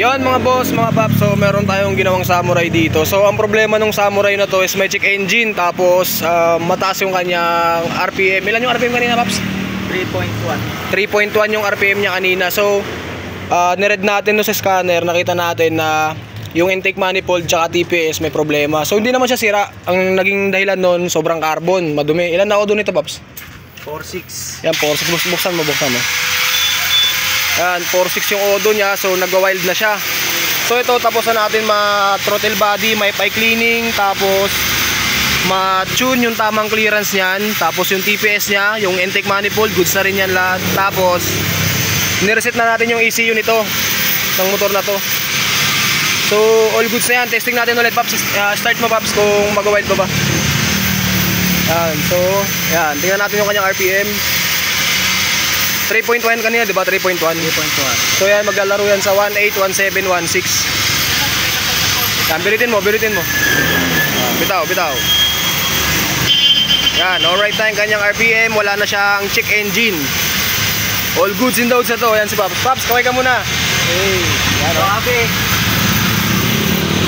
Yon mga boss, mga paps, so meron tayong ginawang Samurai dito. So ang problema ng Samurai na to is may check engine, tapos mataas yung kanyang RPM. Ilan yung RPM kanina, paps? 3.1. 3.1 yung RPM niya kanina. So niread natin no sa scanner, nakita natin na yung intake manifold tsaka TPS may problema. So hindi naman siya sira. Ang naging dahilan nun, sobrang carbon, madumi. Ilan na ako doon ito, paps? 4.6. Yan, 4.6. Buksan mo. Yan, 4.6 yung odo niya, so nagwa-wild na siya. So ito, tapos na natin ma-throttle body, may pipe cleaning, tapos ma-tune yung tamang clearance niyan, tapos yung TPS niya, yung intake manifold, goods na rin yan lahat. Tapos nireset na natin yung ECU nito ng motor na to. So all goods na yan. Testing natin ulit, paps. Start mo, paps, kung mag-wild pa ba. Yan, so yan, tingnan natin yung kanyang RPM. 3.1 kanina, di ba? 3.1. So yan, maglalaro yan sa 18, 17, 16. Yan, biritin mo. Bitaw. Yan, alright na yung kanyang RPM. Wala na siyang check engine. All goods in the hood sa to. Yan si Paps. Paps, kaway ka muna. Hey, yan o.